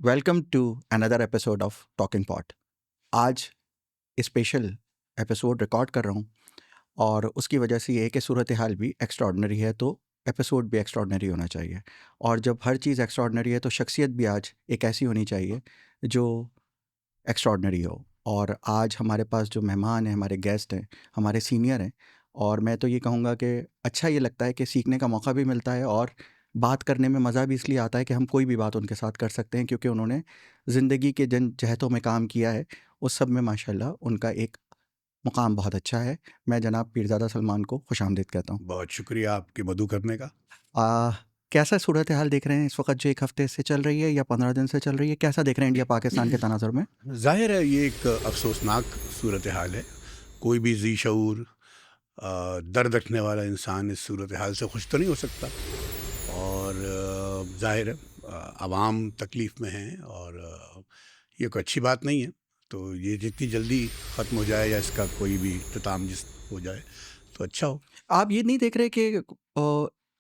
Welcome to another episode of talking pot. आज special episode record कर रहा हूँ और उसकी वजह से ये है कि सूरत हाल भी एक्स्ट्रॉर्डनरी है, तो एपिसोड भी एक्स्ट्रॉर्डनरी होना चाहिए। और जब हर चीज़ एक्स्ट्रॉर्डनरी है तो शख्सियत भी आज एक ऐसी होनी चाहिए जो एक्स्ट्रॉर्डनरी हो। और आज हमारे पास जो मेहमान हैं, हमारे गेस्ट हैं, हमारे सीनियर हैं, और मैं तो ये कहूँगा कि अच्छा ये लगता है कि सीखने का मौका भी मिलता है और बात करने में मज़ा भी इसलिए आता है कि हम कोई भी बात उनके साथ कर सकते हैं, क्योंकि उन्होंने ज़िंदगी के जिन जहतों में काम किया है उस सब में माशाल्लाह उनका एक मुकाम बहुत अच्छा है। मैं जनाब पीरज़ादा सलमान को खुशामदीद कहता हूँ। बहुत शुक्रिया आपकी मदु करने का। कैसा सूरत हाल देख रहे हैं इस वक्त, जो एक हफ़्ते से चल रही है या 15 दिन से चल रही है? कैसा देख रहे हैं इंडिया पाकिस्तान के तनाज़ुर में? ज़ाहिर है ये एक अफसोसनाक सूरत हाल है। कोई भी ज़ी शऊर दर्द रखने वाला इंसान इस सूरत हाल से खुश तो नहीं हो सकता। और ज़ाहिर है आवाम तकलीफ़ में हैं और ये कोई अच्छी बात नहीं है। तो ये जितनी जल्दी ख़त्म हो जाए या इसका कोई भी इख्तिताम जिस हो जाए तो अच्छा हो। आप ये नहीं देख रहे कि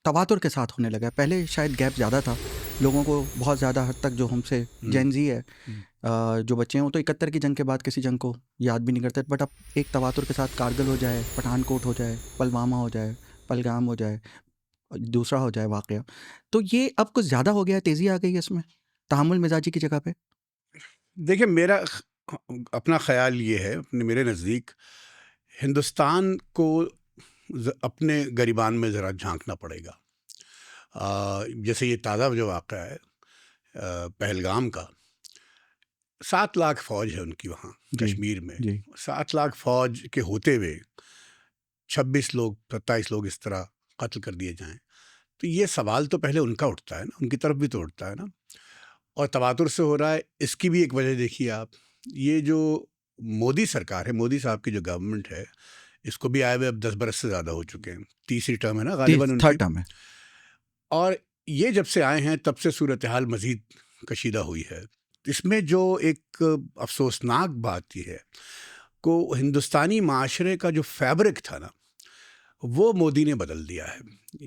तवातुर के साथ होने लगा है? पहले शायद गैप ज़्यादा था, लोगों को बहुत ज़्यादा हद तक जो हमसे जेन ज़ी है, जो बच्चे हैं वो तो 71 की जंग के बाद किसी जंग को याद भी नहीं करते, बट अब एक तवातुर के साथ कारगिल हो जाए, पठानकोट हो जाए, पुलवामा हो जाए, पहलगाम हो जाए, दूसरा हो जाए वाक़या, तो ये अब कुछ ज़्यादा हो गया है, तेज़ी आ गई है इसमें तहम्मुल मिज़ाजी की जगह पे? देखिए मेरा अपना ख़्याल ये है, मेरे नज़दीक हिंदुस्तान को अपने गिरबान में ज़रा झांकना पड़ेगा। जैसे ये ताज़ा जो वाक़या है पहलगाम का, 7 लाख फ़ौज है उनकी वहाँ जी, कश्मीर में। जी। 7 लाख फ़ौज के होते हुए 26 लोग 27 लोग इस तरह कत्ल कर दिए जाएं, तो ये सवाल तो पहले उनका उठता है ना, उनकी तरफ भी तो उठता है ना। और तवातुर से हो रहा है, इसकी भी एक वजह देखिए आप। ये जो मोदी सरकार है, मोदी साहब की जो गवर्नमेंट है, इसको भी आए हुए अब 10 बरस से ज़्यादा हो चुके हैं। तीसरी टर्म है ना गालिबन उनकी। थर्ड टर्म है। और ये जब से आए हैं तब से सूरत हाल मज़ीद कशीदा हुई है। इसमें जो एक अफसोसनाक बात ये है को हिंदुस्तानी माशरे का जो फैब्रिक था ना, वो मोदी ने बदल दिया है।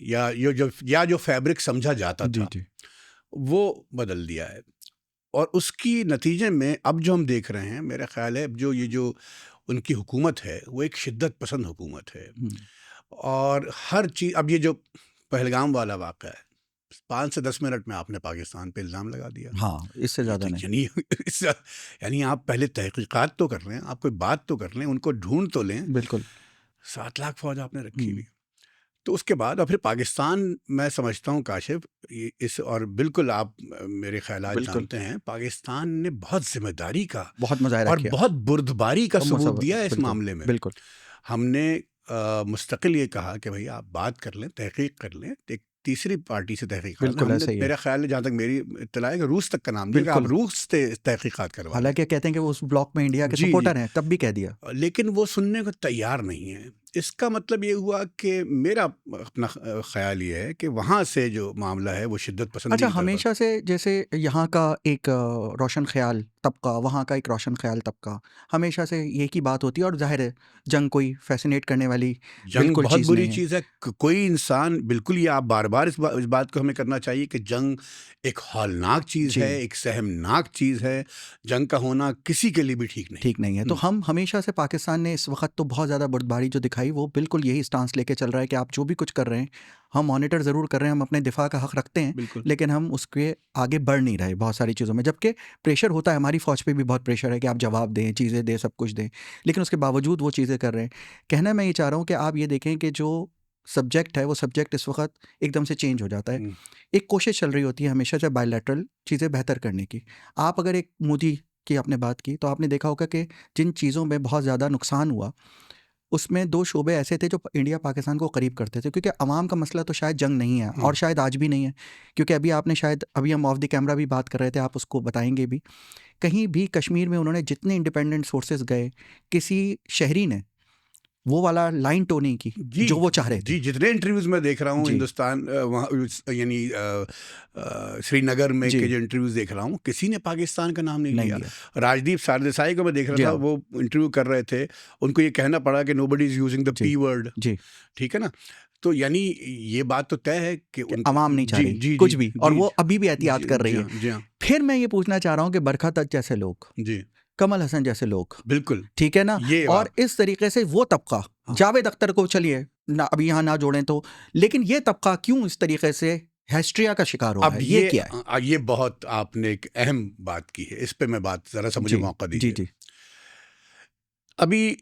या जो फैब्रिक समझा जाता जी, था जी। वो बदल दिया है। और उसकी नतीजे में अब जो हम देख रहे हैं, मेरा ख़्याल है अब ये जो उनकी हुकूमत है वो एक शिद्दत पसंद हुकूमत है। हुँ। और हर चीज़, अब ये जो पहलगाम वाला वाक़या है, 5 से 10 मिनट में आपने पाकिस्तान पे इल्ज़ाम लगा दिया। हाँ, इससे ये ज़्यादा तो नहीं। यानी आप पहले तहकीकात तो कर लें, आप कोई बात तो कर लें, उनको ढूंढ तो लें। बिल्कुल। 7 लाख फ़ौज आपने रखी हुँ। हुई। तो उसके बाद और फिर पाकिस्तान, मैं समझता हूँ काशिफ, इस और बिल्कुल आप मेरे ख़यालात बिल्कुल, जानते हैं, पाकिस्तान ने बहुत ज़िम्मेदारी का बहुत मुज़ाहिरा और किया। बहुत बुर्दबारी का और सबूत मसब दिया है इस बिल्कुल, मामले में। बिल्कुल। हमने मुस्तकिल ये कहा कि भई आप बात कर लें, तहकीक कर लें, एक तीसरी पार्टी से तहकीकात लें। बिल्कुल हमने, ऐसा ही है। मेरा ख़्याल है जहाँ तक मेरी इत्तला है कि रूस तक का नाम लिया कि आप बिल्कुल। रूस से तहकीकात करवा लें। हालाँकि कहते हैं कि वो उस ब्लॉक में इंडिया के जी, जी। सपोर्टर हैं, तब भी कह दिया। लेकिन वो सुनने को तैयार नहीं है। इसका मतलब ये हुआ कि मेरा अपना ख़्याल ये है कि वहाँ से जो मामला है वो शिद्दत पसंदी अच्छा, की तरफ। हमेशा से जैसे यहाँ का एक रोशन ख़याल तबका, वहाँ का एक रोशन ख़याल तबका, हमेशा से एक ही बात होती है, और ज़ाहिर है जंग कोई फ़ैसिनेट करने वाली जंग बिल्कुल बहुत चीज़ बुरी नहीं है। चीज़ है। कोई इंसान, बिल्कुल ये आप बार-बार इस बात को हमें करना चाहिए कि जंग एक हौलनाक चीज़ है, जी। एक सहमनाक चीज़ है। जंग का होना किसी के लिए भी ठीक नहीं ठीक है। नहीं है। तो हम हमेशा से, पाकिस्तान ने इस वक़्त तो बहुत ज़्यादा बुर्दबारी जो दिखाई, वो बिल्कुल यही स्टांस लेके चल रहा है कि आप जो भी कुछ कर रहे हैं, हम मॉनिटर ज़रूर कर रहे हैं, हम अपने दिफ़ा का हक़ रखते हैं, बिल्कुल। लेकिन हम उसके आगे बढ़ नहीं रहे बहुत सारी चीज़ों में। जबकि प्रेशर होता है, हमारी फ़ौज पे भी बहुत प्रेशर है कि आप जवाब दें, चीज़ें दें, सब कुछ दें, लेकिन उसके बावजूद वो चीज़ें कर रहे हैं। कहना मैं ये चाह रहा हूँ कि आप ये देखें कि जो सब्जेक्ट है, वो सब्जेक्ट इस वक़्त एकदम से चेंज हो जाता है। हुँ। एक कोशिश चल रही होती है हमेशा से बायलैटरल चीज़ें बेहतर करने की। आप अगर एक मोदी की आपने बात की, तो आपने देखा होगा कि जिन चीज़ों में बहुत ज़्यादा नुकसान हुआ, उसमें 2 शोबे ऐसे थे जो इंडिया पाकिस्तान को करीब करते थे, क्योंकि अवाम का मसला तो शायद जंग नहीं है, और शायद आज भी नहीं है, क्योंकि अभी आपने शायद, अभी हम ऑफ द कैमरा भी बात कर रहे थे, आप उसको बताएंगे भी, कहीं भी कश्मीर में उन्होंने जितने इंडिपेंडेंट फोर्सेस गए, किसी शहरी ने वो वाला लाइन टोनी की जी जो वो चाह रहे थे। जी, जितने इंटरव्यूज में देख रहा हूँ जी। हिंदुस्तान वहाँ यानी श्रीनगर में जी। के जो इंटरव्यूज देख रहा हूँ, किसी ने पाकिस्तान का नाम नहीं नहीं लिया। लिया। राजदीप सरदेसाई को मैं देख जी रहा था, हाँ। वो इंटरव्यू कर रहे थे, उनको ये कहना पड़ा कि nobody is using the G. P word. G. ठीक है ना, तो यानी ये बात तो तय है कि अवाम नहीं चाह जी रही जी कुछ जी भी, और जी वो अभी भी एहतियात कर रही जी है। हाँ, जी हाँ, फिर मैं ये पूछना चाह रहा हूँ कि बरखा दत्त जैसे लोग, जी कमल हसन जैसे लोग, बिल्कुल ठीक है ना, ये और बात इस तरीके से वो तबका, हाँ। जावेद अख्तर को चलिए ना अभी यहाँ ना जोड़ें तो, लेकिन ये तबका क्यों इस तरीके से हिस्ट्रिया का शिकार हो रहा अब है, ये क्या है? ये बहुत आपने एक अहम बात की है, इस पे मैं बात जरा सा मुझे जी मौका जी दीजिए। जी। अभी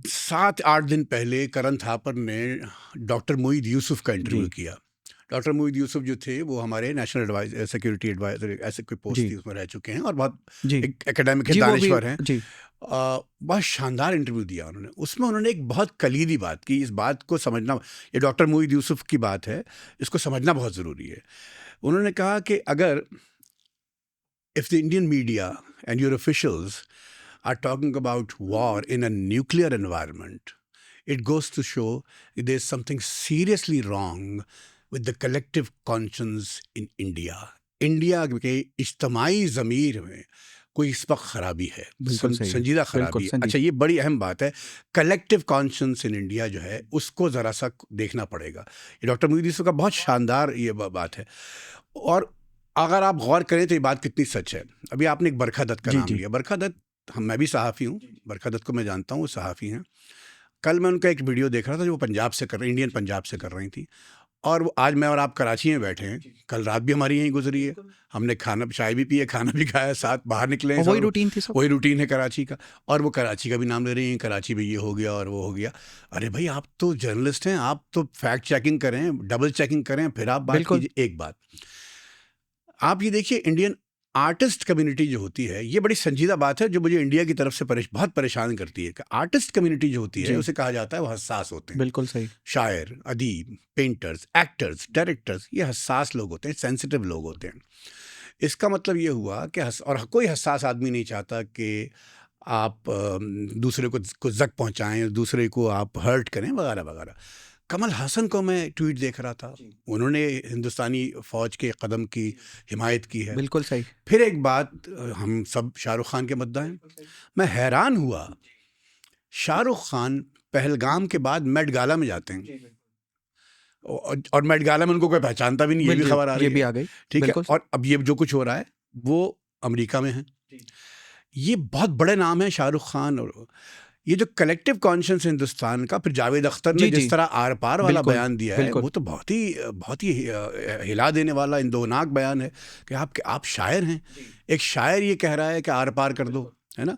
7-8 दिन पहले करण थापर ने डॉक्टर मोईद यूसुफ का इंटरव्यू जी किया। डॉक्टर मोईद यूसुफ जो थे वो हमारे नेशनल सिक्योरिटी एडवाइजर ऐसे कोई पोस्ट जी थी, उसमें रह चुके हैं और बहुत जी एक एकेडमिक है, जी, वो भी दानिश्वर हैं। जी बहुत शानदार इंटरव्यू दिया उन्होंने। उसमें उन्होंने एक बहुत कलीदी बात की, इस बात को समझना, ये डॉक्टर मोईद यूसुफ की बात है, इसको समझना बहुत ज़रूरी है। उन्होंने कहा कि अगर if the Indian media and your officials are talking about war in a nuclear environment, it goes to show there's something seriously wrong with the collective conscience in India. India के इज्तमाही ज़मीर में कोई इस वक्त ख़राबी है, बिल्कुल सही है, संजीदा बिल्कुल ख़राबी है। संजीदा। अच्छा, ये बड़ी अहम बात है। कलेक्टिव कॉन्शियंस इन इंडिया जो है उसको ज़रा सा देखना पड़ेगा। ये डॉक्टर मोईद यूसुफ का बहुत शानदार ये बात है, और अगर आप गौर करें तो ये बात कितनी सच है। अभी आपने एक बरखा दत्त का जी नाम जी लिया। बरखा दत्त, मैं भी सहाफ़ी हूँ, बरखा दत्त को मैं जानता हूँ, वो सहाफ़ी हैं। कल मैं उनका एक वीडियो देख रहा था जो वो पंजाब से कर रही, इंडियन पंजाब से कर रही थी, और वो आज मैं और आप कराची में बैठे हैं। कल रात भी हमारी यहीं गुजरी है, हमने खाना चाय भी पिए, खाना भी खाया, साथ बाहर निकले हैं, वही रूटीन थी सब। वही रूटीन है कराची का। और वो कराची का भी नाम ले रही हैं, कराची में ये हो गया और वो हो गया। अरे भाई, आप तो जर्नलिस्ट हैं, आप तो फैक्ट चेकिंग करें, डबल चेकिंग करें, फिर आप बात कीजिए। एक बात आप ये देखिए, इंडियन आर्टिस्ट कम्युनिटी जो होती है, ये बड़ी संजीदा बात है जो मुझे इंडिया की तरफ से बहुत परेशान करती है कि आर्टिस्ट कम्युनिटी जो होती है उसे कहा जाता है वो हसास होते हैं। बिल्कुल सही। शायर, अदीब, पेंटर्स, एक्टर्स, डायरेक्टर्स, ये हसास लोग होते हैं, सेंसिटिव लोग होते हैं। इसका मतलब ये हुआ कि और कोई हसास आदमी नहीं चाहता कि आप दूसरे को जख्म पहुँचाएँ, दूसरे को आप हर्ट करें वगैरह वगैरह। कमल हसन को मैं ट्वीट देख रहा था, उन्होंने हिंदुस्तानी फ़ौज के कदम की हिमायत की है। बिल्कुल सही। फिर एक बात, हम सब शाहरुख खान के मद्दा हैं। मैं हैरान हुआ, शाहरुख खान पहलगाम के बाद मेट गाला में जाते हैं, और मेट गाला में उनको कोई पहचानता भी नहीं, ये भी खबर आ रही है, ये भी आ गई। ठीक है। और अब ये जो कुछ हो रहा है वो अमेरिका में है। ये बहुत बड़े नाम है शाहरुख खान, और ये जो कलेक्टिव कॉन्शियंस हिंदुस्तान का, फिर जावेद अख्तर ने जिस तरह आर पार वाला बयान दिया है, वो तो बहुत ही हिला देने वाला, इंदोनाक बयान है कि आप शायर हैं। एक शायर ये कह रहा है कि आर पार कर दो, है ना।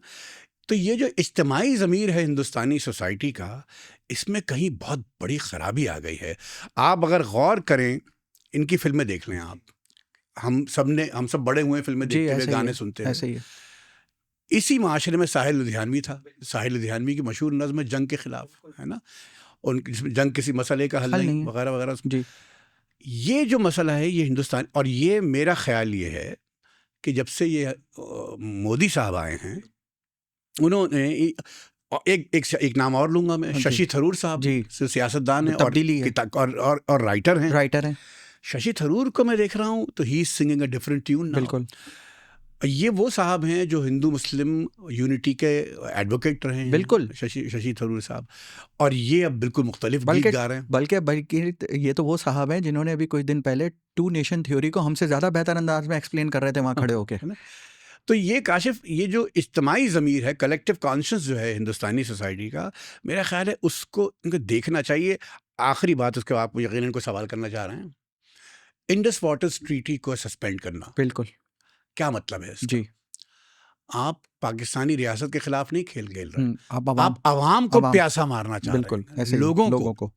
तो ये जो इज्तिमाई ज़मीर है हिंदुस्तानी सोसाइटी का, इसमें कहीं बहुत बड़ी ख़राबी आ गई है। आप अगर गौर करें, इनकी फिल्में देख लें आप, हम सब बड़े हुए फिल्में देखते हुए, गाने सुनते हैं, ऐसे ही है। इसी माशरे में साहिल लुधियानवी था। साहिल लुधियानवी की मशहूर नज़्म है जंग के ख़िलाफ़, है ना, और जंग किसी मसले का हल नहीं वगैरह वगैरह। ये जो मसला है ये हिंदुस्तान, और ये मेरा ख्याल ये है कि जब से ये मोदी साहब आए हैं, उन्होंने एक नाम और लूँगा मैं, शशि थरूर साहब जी, सियासतदान है और राइटर हैं। शशि थरूर को मैं देख रहा हूँ तो he is singing a different tune. बिल्कुल, ये वो साहब हैं जो हिंदू मुस्लिम यूनिटी के एडवोकेट रहे हैं। बिल्कुल, शशि थरूर साहब, और ये अब बिल्कुल मुख्तलिफ गीत गा रहे हैं। बल्कि ये तो वो साहब हैं जिन्होंने अभी कुछ दिन पहले 2 नेशन थ्योरी को हमसे ज़्यादा बेहतर अंदाज में एक्सप्लेन कर रहे थे वहाँ खड़े होके, है ना। तो ये काशिफ, ये जो इज्तिमाई ज़मीर है, कलेक्टिव कॉन्शियस जो है हिंदुस्तानी सोसाइटी का, मेरा ख्याल है उसको इनको देखना चाहिए। आखिरी बात, उसके बाद आप यकीनन को सवाल करना चाह रहे हैं, इंडस वाटर्स ट्रीटी को सस्पेंड करना, बिल्कुल, क्या मतलब है इसका? जी, आप पाकिस्तानी रियासत के खिलाफ नहीं खेल रहे, आप अवाम को प्यासा मारना चाह रहे हैं, लोगों को।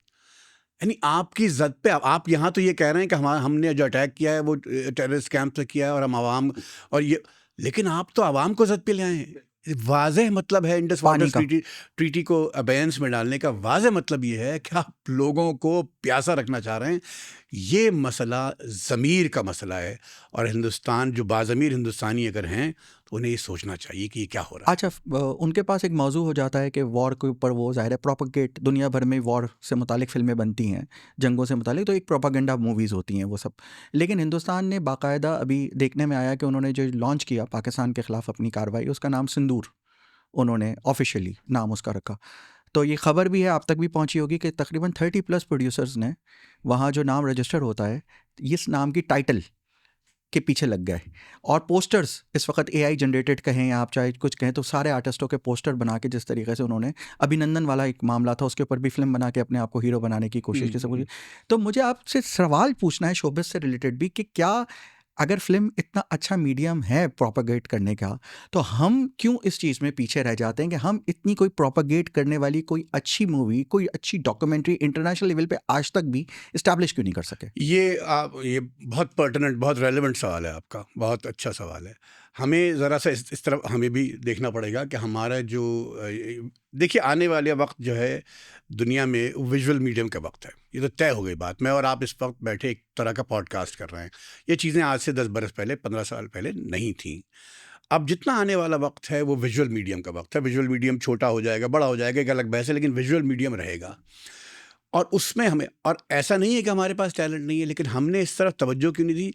यानी आपकी ज़द पे आप यहाँ तो ये कह रहे हैं कि हमने जो अटैक किया है वो टेररिस्ट कैंप से किया है और हम अवाम, और ये, लेकिन आप तो अवाम को ज़द पे ले आए हैं। वाज़ेह मतलब है इंडस वाटर्स ट्रीटी को अबेयंस में डालने का वाज़ेह मतलब ये है कि आप लोगों को प्यासा रखना चाह रहे हैं। ये मसला ज़मीर का मसला है, और हिंदुस्तान जो बाज़मीर हिंदुस्तानी अगर हैं तो उन्हें ये सोचना चाहिए कि ये क्या हो रहा है। अच्छा, उनके पास एक मौजू हो जाता है कि वॉर के ऊपर वो ज़ाहिर है प्रोपेगेट, दुनिया भर में वॉर से मुतालिक फ़िल्में बनती हैं, जंगों से मुतालिक, तो एक प्रोपागेंडा मूवीज़ होती हैं वो सब। लेकिन हिंदुस्तान ने बाकायदा अभी देखने में आया कि उन्होंने जो लॉन्च किया पाकिस्तान के ख़िलाफ़ अपनी कार्रवाई, उसका नाम सिंदूर उन्होंने ऑफिशियली नाम उसका रखा। तो ये खबर भी है, आप तक भी पहुंची होगी कि तकरीबन 30+ प्रोड्यूसर्स ने वहाँ जो नाम रजिस्टर होता है इस नाम की टाइटल के पीछे लग गए। और पोस्टर्स इस वक्त AI जनरेटेड कहें या आप चाहे कुछ कहें, तो सारे आर्टिस्टों के पोस्टर बना के, जिस तरीके से उन्होंने अभिनंदन वाला एक मामला था उसके ऊपर भी फिल्म बना के अपने आप को हीरो बनाने की कोशिश की सब कुछ। तो मुझे आपसे सवाल पूछना है शोबिस से रिलेटेड भी कि क्या अगर फिल्म इतना अच्छा मीडियम है प्रोपेगेट करने का, तो हम क्यों इस चीज़ में पीछे रह जाते हैं कि हम इतनी कोई प्रोपेगेट करने वाली कोई अच्छी मूवी, कोई अच्छी डॉक्यूमेंट्री इंटरनेशनल लेवल पे आज तक भी इस्टेब्लिश क्यों नहीं कर सके? ये बहुत पर्टिनेंट, बहुत रेलेवेंट सवाल है आपका, बहुत अच्छा सवाल है। हमें ज़रा सा इस तरफ हमें भी देखना पड़ेगा कि हमारा जो देखिए आने वाले वक्त जो है दुनिया में विजुअल मीडियम का वक्त है, ये तो तय हो गई बात। मैं और आप इस वक्त बैठे एक तरह का पॉडकास्ट कर रहे हैं, ये चीज़ें आज से 10 बरस पहले, 15 साल पहले नहीं थी। अब जितना आने वाला वक्त है वो विजुअल मीडियम का वक्त है। विजुअल मीडियम छोटा हो जाएगा, बड़ा हो जाएगा, एक अलग बहस है, लेकिन विजुअल मीडियम रहेगा। और उसमें हमें, और ऐसा नहीं है कि हमारे पास टैलेंट नहीं है, लेकिन हमने इस तरफ तवज्जो क्यों नहीं दी।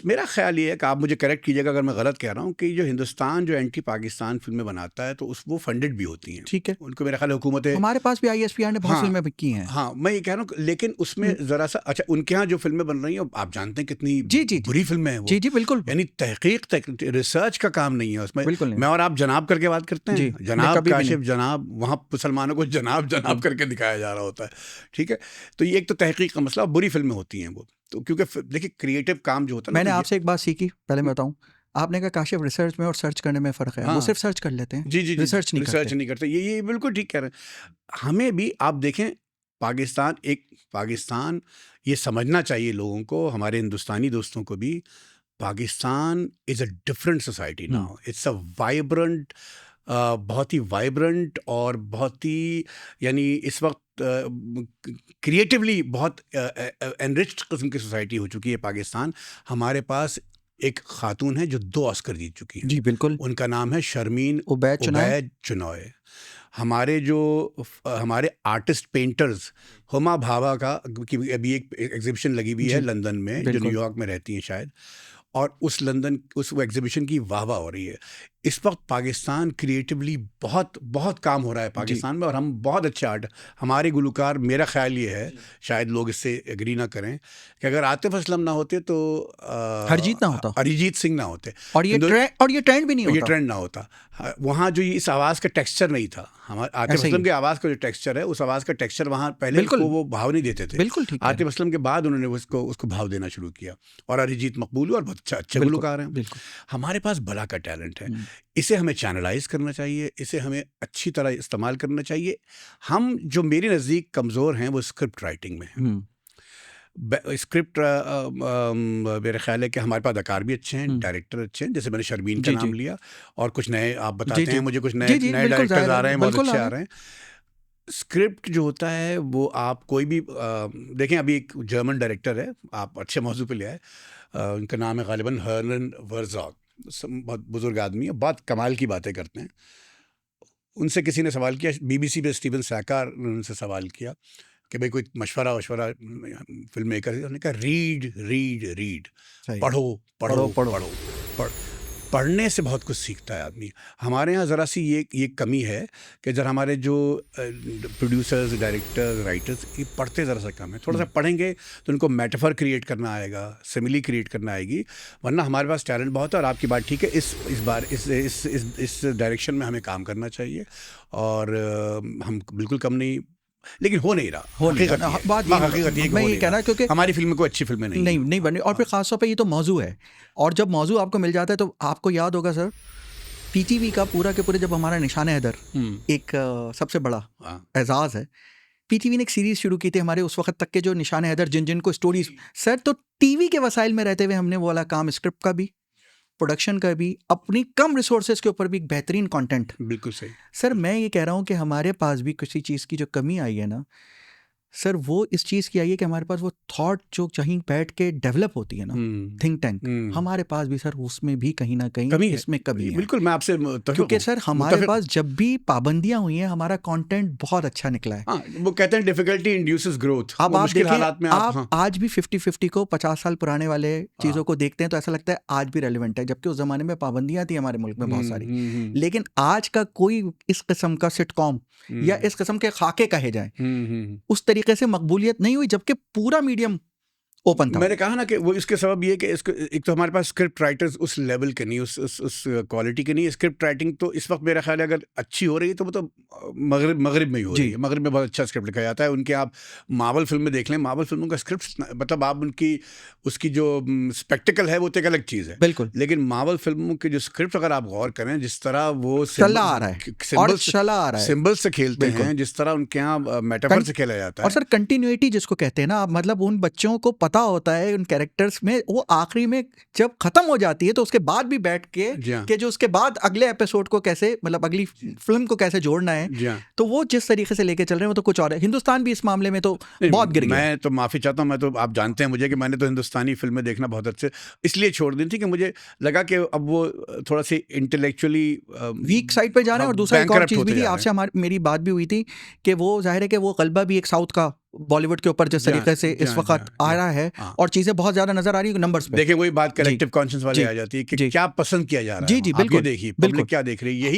मेरा ख्याल ये है कि आप मुझे करेक्ट कीजिएगा अगर मैं गलत कह रहा हूँ, कि जो हिंदुस्तान जो एंटी पाकिस्तान फिल्में बनाता है तो वो फंडेड भी होती हैं। ठीक है, उनको मेरा ख्याल हुकूमत है, हमारे पास भी ISPR ने बहुत हाँ, फिल्में की हैं। हाँ, मैं ये कह रहा हूँ, लेकिन उसमें ज़रा सा अच्छा, उनके यहाँ जो फिल्में बन रही हैं आप जानते हैं कितनी बुरी फिल्में हैं वो। जी बिल्कुल, यानी तहकीक रिसर्च का काम नहीं है उसमें। बिल्कुल नहीं। मैं और आप जनाब करके बात करते हैं, जनाब काशिफ जनाब, वहाँ मुसलमानों को जनाब करके दिखाया जा रहा होता है। ठीक है, तो ये एक तो तहकीक का मसला, बुरी फिल्में होती हैं वो तो, क्योंकि देखिए क्रिएटिव काम जो होता है। मैंने आपसे एक बात सीखी, पहले मैं बताऊं, आपने कहा काशिफ रिसर्च में और सर्च करने में फ़र्क है। हाँ, वो सिर्फ सर्च कर लेते हैं, जी, रिसर्च नहीं करते। ये बिल्कुल ठीक कह रहे हैं। हमें भी आप देखें, पाकिस्तान ये समझना चाहिए लोगों को, हमारे हिंदुस्तानी दोस्तों को भी, Pakistan is a different society now. It's a vibrant, बहुत ही वाइब्रेंट और बहुत ही, यानी इस वक्त क्रिएटिवली बहुत एनरिच्ड किस्म की सोसाइटी हो चुकी है पाकिस्तान। हमारे पास एक खातून है जो 2 ऑस्कर जीत चुकी हैं। जी बिल्कुल, उनका नाम है शर्मीन उबैद चुनॉय। हमारे आर्टिस्ट पेंटर्स, हुमा भाभा का की अभी एक एग्जीबिशन लगी हुई है लंदन में, जो न्यूयॉर्क में रहती हैं शायद, और उस एग्जीबिशन की वाहवाह हो रही है। इस वक्त पाकिस्तान क्रिएटिवली बहुत काम हो रहा है पाकिस्तान में, और हम बहुत अच्छे हमारे गुलकार, मेरा ख्याल ये है, शायद लोग इससे एग्री ना करें, कि अगर आतिफ असलम ना होते तो अरिजीत सिंह ना होते, और ये ट्रेंड भी नहीं होता, ये ट्रेंड ना होता। वहाँ जो इस आवाज़ का टेक्सचर नहीं था, हमारे आतिफ असलम की आवाज़ का जो टेक्सचर है, उस आवाज़ का टेक्सचर वहाँ पहले को वो भाव नहीं देते थे। बिल्कुल ठीक है। आतिफ असलम के बाद उन्होंने उसको भाव देना शुरू किया, और अरिजीत मकबूल और बहुत अच्छे गुलकार हैं। हमारे पास भला का टैलेंट है, इसे हमें चैनलाइज करना चाहिए, इसे हमें अच्छी तरह इस्तेमाल करना चाहिए। हम जो मेरे नज़दीक कमज़ोर हैं वो स्क्रिप्ट राइटिंग में है। स्क्रिप्ट मेरे ख्याल है कि हमारे पास अदाकार भी अच्छे हैं, डायरेक्टर अच्छे हैं, जैसे मैंने शर्मीन का नाम लिया, और कुछ नए आप बताते हैं मुझे, कुछ नए डायरेक्टर्स आ रहे हैं, बहुत अच्छे आ रहे हैं। स्क्रिप्ट जो होता है वो आप कोई भी देखें, अभी एक जर्मन डायरेक्टर है, आप अच्छे मौजू पे लिया है, उनका नाम है गालिबन हर्नन वर्ज़ॉग, बहुत बुजुर्ग आदमी है, बहुत कमाल की बातें करते हैं। उनसे किसी ने सवाल किया, BBC पे स्टीवन सैकार ने उनसे सवाल किया कि भाई कोई मशवरा फिल्म मेकर, उन्होंने कहा रीड, पढ़ो। पढ़ने से बहुत कुछ सीखता है आदमी। हमारे यहाँ ज़रा सी ये कमी है कि जरा हमारे जो प्रोड्यूसर्स, डायरेक्टर्स, राइटर्स, ये पढ़ते ज़रा सा कम है। थोड़ा सा पढ़ेंगे तो उनको मेटाफर क्रिएट करना आएगा, सिमिली क्रिएट करना आएगी, वरना हमारे पास टैलेंट बहुत है। और आपकी बात ठीक है, इस बार इस डायरेक्शन में हमें काम करना चाहिए, और हम बिल्कुल कम नहीं, लेकिन हो नहीं रहा। बात मैं ये कहना, क्योंकि हमारी फिल्म को अच्छी फिल्में नहीं बनी, और फिर खासतौर पे ये तो मौजू है, और जब मौजू आपको मिल जाता है तो आपको याद होगा सर, PTV का पूरा के पूरे, जब हमारा निशान हैदर एक सबसे बड़ा एजाज़ है, PTV ने एक सीरीज़ शुरू की थी हमारे उस वक्त तक के जो निशान हैदर, जिनको स्टोरीज सर, तो TV के वसाइल में रहते हुए हमने वो वाला काम, स्क्रिप्ट का भी, प्रोडक्शन का भी, अपनी कम रिसोर्सेज के ऊपर भी एक बेहतरीन कंटेंट। बिल्कुल सही सर, मैं ये कह रहा हूँ कि हमारे पास भी किसी चीज़ की जो कमी आई है ना सर वो इस चीज़ की आई है कि हमारे पास वो थॉट जो कहीं बैठ के डेवलप होती है ना, थिंक टैंक, हमारे पास भी सर उसमें भी कहीं ना कहीं कमी इसमें कमी है। बिल्कुल, मैं आपसे क्योंकि सर हमारे पास जब भी पाबंदियां हुई हैं हमारा कंटेंट बहुत अच्छा निकला है। हाँ, वो कहते हैं डिफिकल्टी इंड्यूसेस ग्रोथ। अब आप मुश्किल देखें, हालात में आप आज भी 50-50 को 50 साल पुराने वाले चीज़ों को देखते हैं तो ऐसा लगता है आज भी रेलिवेंट है, जबकि उस ज़माने में पाबंदियां थी हमारे मुल्क में बहुत सारी। लेकिन आज का कोई इस किस्म का सिटकॉम या इस किस्म के खाके कहे जाए उस तरीके से मकबूलियत नहीं हुई, जबकि पूरा मीडियम ओपन था। मैंने कहा ना कि वो इसके सबब ये कि इसको एक तो हमारे पास स्क्रिप्ट राइटर्स उस लेवल के नहीं, उस क्वालिटी के नहीं। स्क्रिप्ट राइटिंग तो इस वक्त मेरा ख्याल है अगर अच्छी हो रही है तो वो तो मगरिब में ही हो रही है। मगरिब में बहुत अच्छा स्क्रिप्ट लिखा जाता है उनके। आप मार्वल फिल्में देख लें, मार्वल फिल्मों का स्क्रिप्ट मतलब आप उसकी जो स्पेक्टिकल है वो तो एक अलग चीज़ है, बिल्कुल। लेकिन मार्वल फिल्मों के जो स्क्रिप्ट अगर आप गौर करें, जिस तरह वो सिंबल्स से खेलते हैं, जिस तरह उनके यहाँ मेटाफर से खेला जाता है, और सर कंटिन्यूटी जिसको कहते हैं ना, आप मतलब उन बच्चों को पता होता है उन कैरेक्टर्स में, वो आखिरी में जब खत्म हो जाती है तो उसके बाद भी बैठ के कि जो उसके बाद अगले एपिसोड को कैसे, मतलब अगली फिल्म को कैसे जोड़ना है, तो वो जिस तरीके से लेके चल रहे हैं वो तो कुछ और है। हिंदुस्तान भी इस मामले में तो बहुत गिर गया। मैं तो माफी चाहता हूँ, मैं तो, आप जानते हैं मुझे कि मैंने तो हिंदुस्तानी फिल्में देखना बहुत अच्छे इसलिए छोड़ दी थी कि मुझे लगा कि अब वो थोड़ा सी इंटेलेक्चुअली वीक साइड पे जा रहे हैं। और दूसरा एक और चीज भी थी, आपसे मेरी बात भी हुई थी कि वो जाहिर है कि वो गलबा भी एक साउथ का बॉलीवुड के ऊपर जिस तरीके से इस वक्त आ रहा है और चीजें बहुत ज्यादा नजर आ रही है नंबर्स पे। देखिए वही बात कलेक्टिव कॉन्शियस वाली आ जाती है कि क्या पसंद किया जा रहा है। जी बिल्कुल, देखिए पब्लिक क्या देख रही है।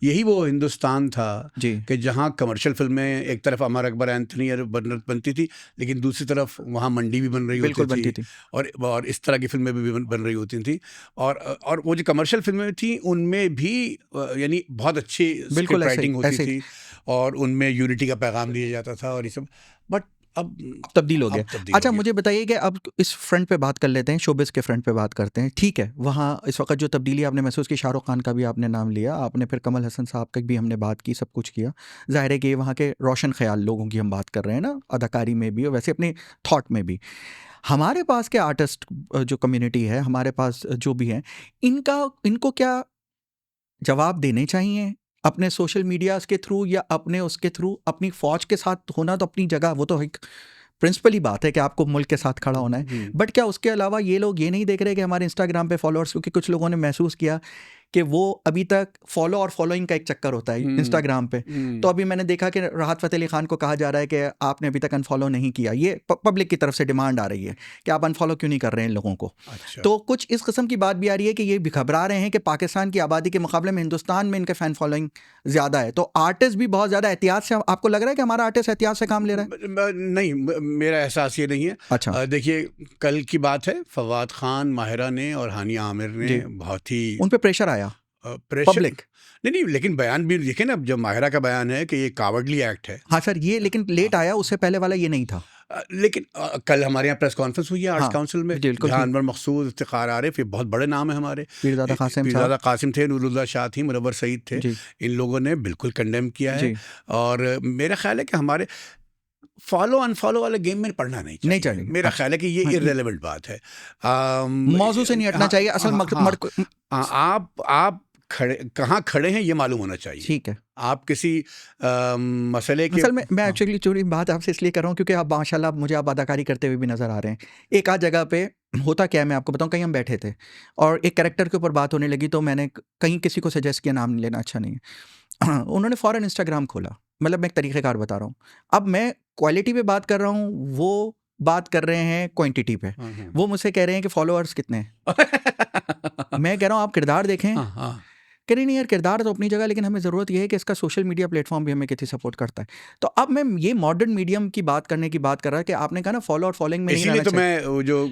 यही वो हिंदुस्तान था कि जहां कमर्शियल फिल्में एक तरफ अमर अकबर एंथनी और बनती थी, लेकिन दूसरी तरफ वहां मंडी भी बन रही होती थी और इस तरह की फिल्में भी बन रही होती थी। और वो जो कमर्शियल फिल्में थी उनमें भी यानी बहुत अच्छी स्क्रिप्ट राइटिंग होती थी और उनमें यूनिटी का पैगाम दिया जाता था और ये सब। बट अब तब्दील हो गया। अच्छा मुझे बताइए कि अब इस फ्रंट पे बात कर लेते हैं, शोबिस के फ्रंट पे बात करते हैं। ठीक है, वहाँ इस वक्त जो तब्दीली आपने महसूस की, शाहरुख खान का भी आपने नाम लिया, आपने फिर कमल हसन साहब का भी हमने बात की, सब कुछ किया। जाहिर है कि वहाँ के रोशन ख्याल लोगों की हम बात कर रहे हैं ना, अदाकारी में भी और वैसे अपने थॉट में भी। हमारे पास के आर्टिस्ट जो कम्युनिटी है, हमारे पास जो भी है, इनको क्या जवाब देने चाहिए अपने सोशल मीडियाज़ के थ्रू या अपने उसके थ्रू? अपनी फ़ौज के साथ होना तो अपनी जगह, वो तो एक प्रिंसिपली बात है कि आपको मुल्क के साथ खड़ा होना है, बट क्या उसके अलावा ये लोग ये नहीं देख रहे कि हमारे इंस्टाग्राम पे फॉलोअर्स, क्योंकि कुछ लोगों ने महसूस किया कि वो अभी तक फॉलो और फॉलोइंग का एक चक्कर होता है इंस्टाग्राम पे। तो अभी मैंने देखा कि राहत फ़तेह अली खान को कहा जा रहा है कि आपने अभी तक अनफॉलो नहीं किया। ये पब्लिक की तरफ से डिमांड आ रही है कि आप अनफॉलो क्यों नहीं कर रहे हैं इन लोगों को। अच्छा। तो कुछ इस किस्म की बात भी आ रही है कि ये भी घबरा रहे हैं कि पाकिस्तान की आबादी के मुकाबले में हिंदुस्तान में इनके फ़ैन फॉलोइंग ज़्यादा है, तो आर्टिस्ट भी बहुत ज़्यादा एहतियात से, आपको लग रहा है कि हमारा आर्टिस्ट एहतियात से काम ले रहा है? नहीं, मेरा एहसास ये नहीं है। अच्छा। देखिए कल की बात है, फवाद खान, माहिरा ने और हानिया आमिर ने बहुत ही उन पे प्रेशर आया पब्लिक नहीं, लेकिन बयान भी देखिए ना, जब माहिरा का बयान है कि ये कावड़ली एक्ट है। हाँ सर, ये लेकिन लेट आया, उससे पहले वाला ये नहीं था। लेकिन कल हमारे यहाँ प्रेस कॉन्फ्रेंस हुई है आर्ट्स काउंसिल में, जहाँ अनवर मकसूद, इफ्तिखार आरिफ, ये बहुत बड़े नाम है हमारे, पीरज़ादा कासिम थे, नूरुल्लाह शाह थी, मुनव्वर सईद थे, इन लोगों ने बिल्कुल कंडेम किया है। और मेरा ख्याल है कि हमारे फॉलो अनफॉलो वाले गेम में पढ़ना नहीं चाहिए। मेरा ख्याल है कि ये इररेलेवेंट बात है, मौजू से नहीं हटना चाहिए। असल आप कहाँ खड़े हैं ये मालूम होना चाहिए। ठीक है, आप किसी मसले के, असल में मैं एक्चुअली चोरी बात आपसे इसलिए कर रहा हूँ क्योंकि आप माशाल्लाह मुझे आप अदाकारी करते हुए भी नज़र आ रहे हैं। एक आध जगह पे होता क्या है, मैं आपको बताऊँ, कहीं हम बैठे थे और एक कैरेक्टर के ऊपर बात होने लगी, तो मैंने कहीं किसी को सजेस्ट किया, नाम लेना अच्छा नहीं है, उन्होंने फ़ौरन इंस्टाग्राम खोला। मतलब मैं एक तरीक़ेकार बता रहा हूँ। अब मैं क्वालिटी पे बात कर रहा हूँ, वो बात कर रहे हैं क्वांटिटी पे। वो मुझसे कह रहे हैं कि फॉलोअर्स कितने हैं। मैं कह रहा हूँ आप किरदार देखें। कह रही नहीं यार, किरदार तो अपनी जगह, लेकिन हमें ज़रूरत यह है कि इसका सोशल मीडिया प्लेटफॉर्म भी हमें कितनी सपोर्ट करता है। तो अब मैं ये मॉडर्न मीडियम की बात करने की बात कर रहा है कि आपने कहा ना फॉलो और फॉलोइंग में नहीं रहना चाहिए। मैं जो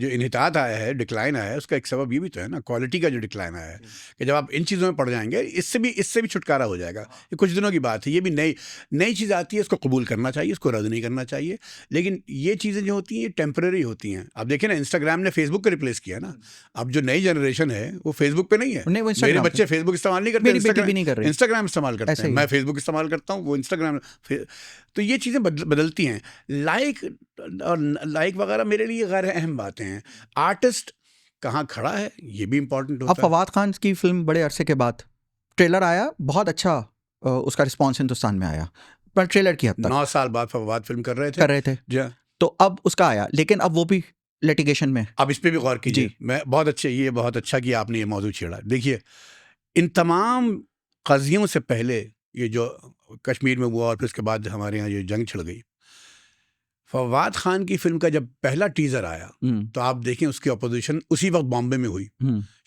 इन्हितात आया है, डिक्लाइन आया है, उसका एक सबब ये भी तो है ना, क्वालिटी का जो डिक्लाइन आया है, कि जब आप इन चीज़ों में पड़ जाएंगे, इससे भी छुटकारा हो जाएगा। ये कुछ दिनों की बात है, ये भी नई चीज़ आती है, इसको कबूल करना चाहिए, इसको रद्द नहीं करना चाहिए। लेकिन ये चीज़ें जो होती हैं ये टेम्परेरी होती हैं। आप देखें ना, इंस्टाग्राम ने फेसबुक को रिप्लेस किया ना। अब जो नई जनरेशन है वो फेसबुक पे नहीं है। मेरे बच्चे फेसबुक इस्तेमाल नहीं करते, मेरी बेटी भी नहीं कर रही, इंस्टाग्राम इस्तेमाल करते हैं। मैं फेसबुक इस्तेमाल करता हूँ, वो इंस्टाग्राम। तो ये चीज़ें बदलती हैं। लाइक वगैरह मेरे लिए गैर अहम बातें हैं। आर्टिस्ट कहाँ खड़ा है ये भी इम्पोर्टेंट होता है। अब फवाद खान की फिल्म बड़े अरसे के बाद ट्रेलर आया, बहुत अच्छा उसका रिस्पॉन्स हिंदुस्तान में आया। पर ट्रेलर की हद तक 9 साल बाद फवाद फिल्म कर रहे थे जी। तो अब उसका आया, लेकिन अब वो भी लिटिगेशन में। अब इस पे भी गौर कीजिए। मैं बहुत अच्छा कि आपने ये मौजूद छेड़ा। देखिए, इन तमाम कज़ियों से पहले ये जो कश्मीर में हुआ और फिर उसके बाद हमारे यहाँ ये जंग छिड़ गई, फवाद खान की फिल्म का जब पहला टीजर आया तो आप देखें उसकी अपोजिशन उसी वक्त बॉम्बे में हुई,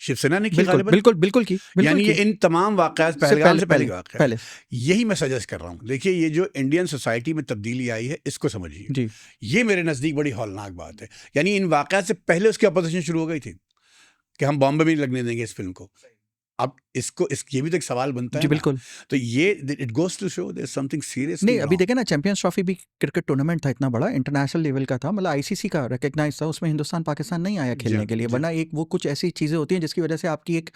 शिवसेना ने की, बिल्कुल की। यानी ये इन तमाम वाक़यात पहलगाम से पहले वाक़या। यही मैं सजेस्ट कर रहा हूँ। देखिए, ये जो इंडियन सोसाइटी में तब्दीली आई है, इसको समझिए। ये मेरे नज़दीक बड़ी हौलनाक बात है। यानी इन वाक़यात से पहले उसकी अपोजिशन शुरू हो गई थी कि हम बॉम्बे में नहीं लगने देंगे इस फिल्म को। अब ये भी तो एक सवाल बनता है। बिल्कुल। तो ये it goes to show there is something serious. नहीं, अभी देखे ना, चैंपियंस ट्रॉफी भी क्रिकेट टूर्नामेंट था, इतना बड़ा इंटरनेशनल लेवल का था, मतलब आईसीसी का रिकग्नाइज था, उसमें हिंदुस्तान पाकिस्तान नहीं आया खेलने के लिए। वरना एक वो कुछ ऐसी चीजें होती हैं जिसकी वजह से आपकी एक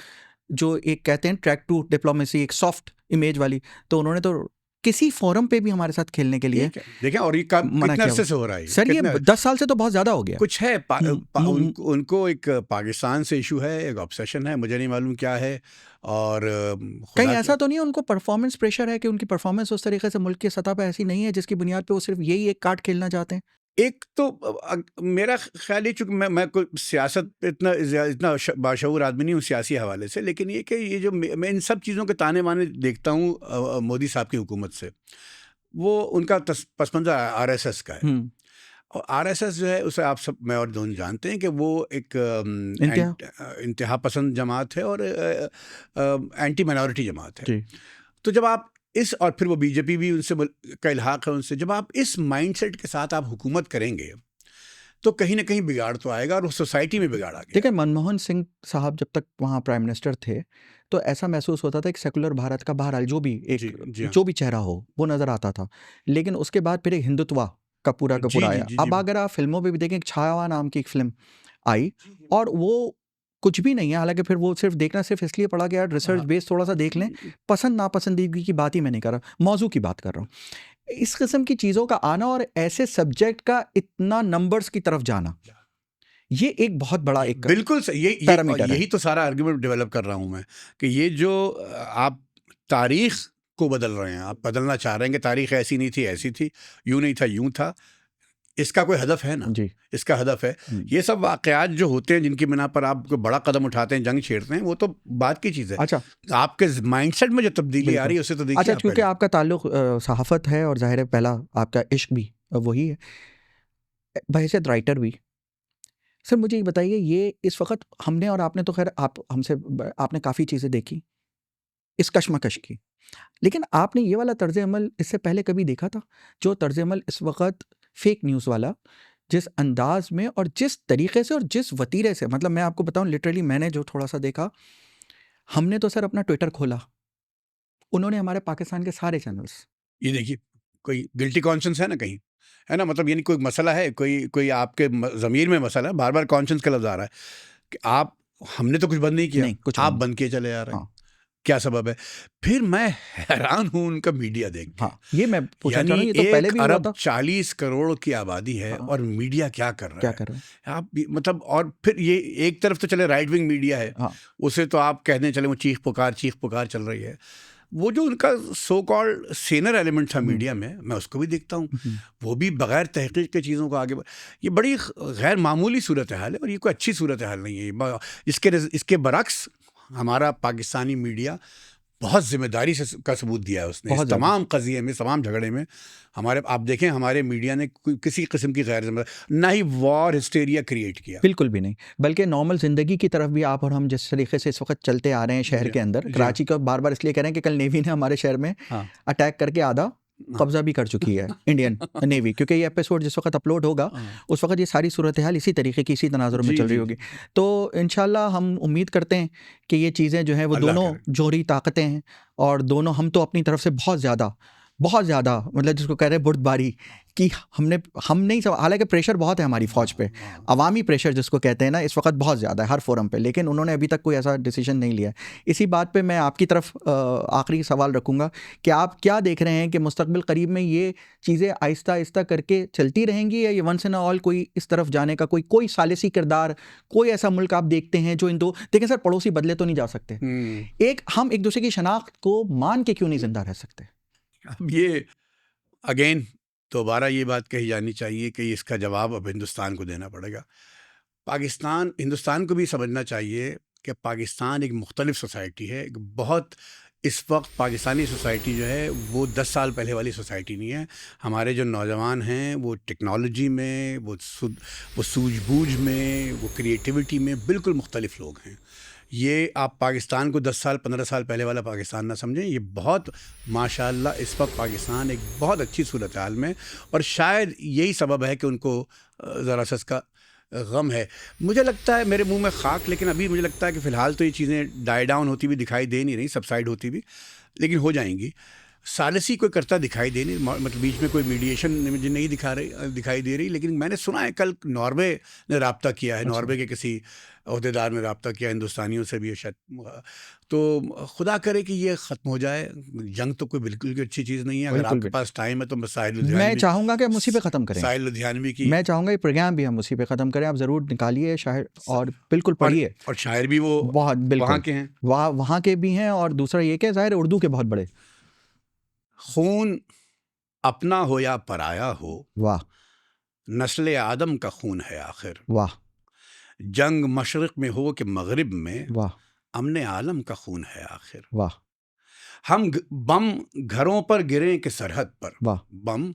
जो एक कहते हैं ट्रैक टू डिप्लोमेसी, एक सॉफ्ट इमेज वाली, तो उन्होंने तो किसी फोरम पे भी हमारे साथ खेलने के लिए देखें। और ये कितने अरसे से हो रहा है सर? ये 10 साल से तो बहुत ज्यादा हो गया। कुछ है उनको एक पाकिस्तान से इशू है, एक ऑब्सेशन है, मुझे नहीं मालूम क्या है। और कहीं ऐसा तो नहीं है उनको परफॉर्मेंस प्रेशर है कि उनकी परफॉर्मेंस उस तरीके से मुल्क की सतह पे ऐसी नहीं है जिसकी बुनियाद पे वो सिर्फ यही एक कार्ड खेलना चाहते हैं? एक तो मेरा ख्याल है, चूँकि मैं कोई सियासत इतना बाशऊर आदमी नहीं हूँ सियासी हवाले से, लेकिन ये कि ये जो मैं इन सब चीज़ों के ताने माने देखता हूँ मोदी साहब की हुकूमत से, वो उनका पस मंज़र RSS का है। और RSS जो है उसे आप सब, मैं और दोनों जानते हैं कि वो एक इंतहा पसंद जमात है और एंटी माइनॉरिटी जमात है। तो जब आप और फिर वो बीजेपी भी उनसे का इल्हाक है उनसे, जब आप इस माइंडसेट के साथ आप हुकूमत करेंगे तो कहीं ना कहीं बिगाड़ तो आएगा, और सोसाइटी में बिगाड़ आ गया। देखिए, मनमोहन सिंह साहब जब तक वहाँ प्राइम मिनिस्टर थे तो ऐसा महसूस होता था कि सेकुलर भारत का बहरहाल जो भी जो भी चेहरा हो वो नज़र आता था, लेकिन उसके बाद फिर एक हिंदुत्व का पूरा आया। अब अगर आप फिल्मों में भी देखें, छावा नाम की एक फिल्म आई और वो कुछ भी नहीं है, हालांकि फिर वो सिर्फ देखना सिर्फ इसलिए पड़ा कि यार रिसर्च बेस थोड़ा सा देख लें। पसंद नापसंदीदगी की बात ही मैं नहीं कर रहा, मौजू की बात कर रहा हूँ। इस किस्म की चीज़ों का आना और ऐसे सब्जेक्ट का इतना नंबर्स की तरफ जाना, ये एक बहुत बड़ा एक बिल्कुल यही तो सारा आर्गुमेंट डेवलप कर रहा हूँ मैं, कि ये जो आप तारीख को बदल रहे हैं, आप बदलना चाह रहे हैं कि तारीख ऐसी नहीं थी, ऐसी थी, यूं नहीं था, यूं था। इसका कोई हदफ है ना जी? इसका हदफ है ये सब वाकयात जो होते हैं जिनकी बिना पर आप कोई बड़ा कदम उठाते हैं, जंग छेड़ते हैं, वो तो बात की चीज़ है। अच्छा, आपके माइंडसेट में जो तब्दीली आ रही है उसे तो देखिए। अच्छा, क्योंकि आपका ताल्लुक सहाफ़त है और जाहिर है पहला आपका इश्क भी वही है, बहैसियत राइटर भी। सर मुझे ये बताइए, ये इस वक्त हमने और आपने तो खैर आपने काफ़ी चीज़ें देखी इस कश्मकश की, लेकिन आपने ये वाला तर्ज अमल इससे पहले कभी देखा था? जो तर्ज अमल इस वक्त फेक न्यूज़ वाला, जिस अंदाज में और जिस तरीके से और जिस वतीरे से, मतलब मैं आपको बताऊं लिटरली मैंने जो थोड़ा सा देखा, हमने तो सर अपना ट्विटर खोला, उन्होंने हमारे पाकिस्तान के सारे चैनल्स, ये देखिए कोई गिल्टी कॉन्शियंस है ना कहीं, है ना, मतलब यानी कोई मसला है, कोई आपके ज़मीर में मसला है, बार बार कॉन्शियंस का लफ्ज़ आ रहा है कि हमने तो कुछ बंद नहीं किया, नहीं, कुछ आप बंद किए चले आ रहे हैं। हाँ। क्या सबब है? फिर मैं हैरान हूँ उनका मीडिया देख के। हाँ, ये मैं पूछना चाह रहा हूँ, ये तो पहले भी हुआ था। 40 करोड़ की आबादी है। हाँ। और मीडिया क्या कर रहा है? आप मतलब, और फिर ये एक तरफ तो चले राइट विंग मीडिया है। हाँ। उसे तो आप कहने चले वो चीख पुकार चल रही है। वो जो उनका सो कॉल्ड सेनर एलिमेंट था मीडिया में, मैं उसको भी देखता हूँ, वो भी बगैर तहकीक के चीज़ों को आगे ये बड़ी गैर मामूली सूरत हाल है, और ये कोई अच्छी सूरत हाल नहीं है। इसके बरक्स हमारा पाकिस्तानी मीडिया बहुत जिम्मेदारी से का सबूत दिया है उसने, इस तमाम कज़िये में, तमाम झगड़े में। आप देखें हमारे मीडिया ने किसी किस्म की गैर जिम्मेदारी, ना ही वॉर हिस्टेरिया क्रिएट किया, बिल्कुल भी नहीं, बल्कि नॉर्मल ज़िंदगी की तरफ भी आप और हम जिस तरीके से इस वक्त चलते आ रहे हैं शहर के अंदर, कराची का बार बार इसलिए कह रहे हैं कि कल नेवी ने हमारे शहर में अटैक करके आधा कब्जा भी कर चुकी है इंडियन नेवी, क्योंकि ये एपिसोड जिस वक्त अपलोड होगा उस वक्त ये सारी सूरत हाल इसी तरीके की, इसी तनाजुर में चल रही होगी। तो इंशाल्लाह हम उम्मीद करते हैं कि ये चीज़ें जो हैं वो दोनों जोहरी ताकतें हैं, और दोनों हम तो अपनी तरफ से बहुत ज़्यादा मतलब जिसको कह रहे हैं बुर्दबारी कि हम नहीं सब, हालांकि प्रेशर बहुत है हमारी फ़ौज पे, अवामी प्रेशर जिसको कहते हैं ना, इस वक्त बहुत ज़्यादा है हर फोरम पे, लेकिन उन्होंने अभी तक कोई ऐसा डिसीजन नहीं लिया है। इसी बात पे मैं आपकी तरफ आखिरी सवाल रखूँगा कि आप क्या देख रहे हैं कि मुस्तकबिल करीब में ये चीज़ें आहिस्ता आहिस्ता करके चलती रहेंगी, या ये वंस इन ऑल कोई इस तरफ जाने का कोई सालिसी किरदार, कोई ऐसा मुल्क आप देखते हैं जो इन दो, देखें सर पड़ोसी बदले तो नहीं जा सकते, हम एक दूसरे की शनाख्त को मान के क्यों नहीं जिंदा रह सकते? अब ये अगेन दोबारा ये बात कही जानी चाहिए कि इसका जवाब अब हिंदुस्तान को देना पड़ेगा। हिंदुस्तान को भी समझना चाहिए कि पाकिस्तान एक मुख्तलिफ सोसाइटी है। एक बहुत इस वक्त पाकिस्तानी सोसाइटी जो है वो 10 साल पहले वाली सोसाइटी नहीं है। हमारे जो नौजवान हैं वो टेक्नोलॉजी में, वो सूझबूझ में, वो क्रिएटिविटी में बिल्कुल मुख्तलिफ लोग हैं। ये आप पाकिस्तान को 10 साल 15 साल पहले वाला पाकिस्तान ना समझें। ये बहुत माशाअल्लाह इस वक्त पाकिस्तान एक बहुत अच्छी सूरत हाल में, और शायद यही सबब है कि उनको ज़रा सा इसका गम है। मुझे लगता है, मेरे मुंह में खाक, लेकिन अभी मुझे लगता है कि फ़िलहाल तो ये चीज़ें डाई डाउन होती भी दिखाई दे नहीं रही, सबसाइड होती भी, लेकिन हो जाएंगी। सालिसी कोई करता दिखाई दे नहीं, मतलब बीच में कोई मीडिएशन मुझे नहीं दिखाई दे रही। लेकिन मैंने सुना है कल नॉर्वे ने रब्ता किया है, नॉर्वे के किसी अहदेदार ने रब्ता किया हिंदुस्तानियों से भी शायद। तो खुदा करे कि ये ख़त्म हो जाए। जंग तो कोई बिल्कुल भी अच्छी चीज़ नहीं है। अगर आपके पास टाइम है तो मैं चाहूँगा कि हम उसी पे ख़त्म करें। साहिल लुधियानवी की, मैं चाहूँगा ये प्रोग्राम भी हम उसी पे ख़त्म करें। आप ज़रूर निकालिए शायर और बिल्कुल पढ़िए। और शायर भी वो बहुत बिल्कुल वहाँ के हैं, वहाँ के भी हैं। और दूसरा ये कि ज़ाहिर उर्दू के बहुत बड़े। खून अपना हो या पराया हो, वाह, नस्ल आदम का खून है आखिर। वाह, जंग मशरिक में हो कि मगरिब में, वाह, अमने आलम का खून है आखिर। वाह, हम बम घरों पर गिरें कि सरहद पर, वाह, बम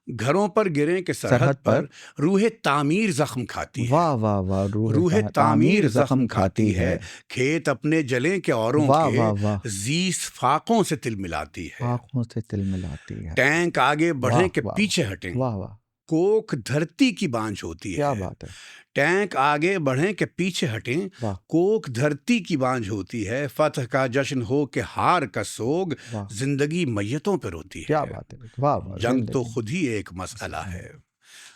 घरों पर गिरें कि सरहद पर, रूहे तामीर जख्म खाती है। वाह, वाह, वाह, रूहे तामीर जख्म खाती है। खेत अपने जलें के औरों वाह, के, वाह, वाह, जीस फाकों से तिल मिलाती है। आँखों से तिल मिलाती है। टैंक आगे बढ़ें वाह, कि वाह, पीछे हटें, वाह, वाह, कोख धरती की बांझ होती क्या है। बात है। टैंक आगे बढ़ें कि पीछे हटें, वाह, कोख धरती की बांझ होती है। फतह का जश्न हो कि हार का सोग, वाह, जिंदगी मैयतों पर होती क्या है। बात है। वाह, वाह, जंग तो जिंदगी खुद ही एक मसला है।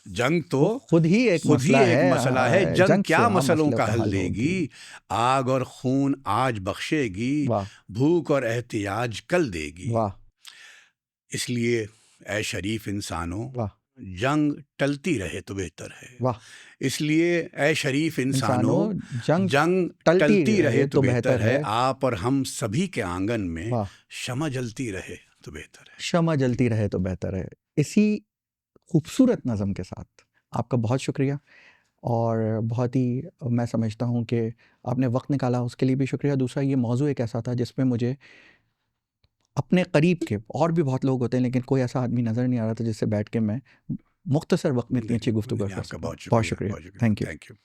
जंग तो खुद ही एक मसला है। जंग क्या क्या मसलों मसलों का का हल हल देगी। होगी। आग और खून आज बख्शेगी, वाह, भूख और एहतियाज कल देगी। वाह, इसलिए ऐ शरीफ इंसानों, वाह, जंग टलती रहे तो बेहतर है। वाह, इसलिए ऐ शरीफ इंसानों, इंसानों, जंग टलती रहे तो बेहतर है। आप और हम सभी के आंगन में वाह, शमा जलती रहे तो बेहतर है। शमा जलती रहे तो बेहतर है। इसी खूबसूरत नज़म के साथ आपका बहुत शुक्रिया। और बहुत ही मैं समझता हूँ कि आपने वक्त निकाला, उसके लिए भी शुक्रिया। दूसरा, ये मौजू एक ऐसा था जिसमें मुझे अपने करीब के, और भी बहुत लोग होते हैं लेकिन कोई ऐसा आदमी नज़र नहीं आ रहा था जिससे बैठ के मैं मुख्तसर वक्त में इतनी अच्छी गुफ्तगू कर सकूं। बहुत शुक्रिया। Thank you.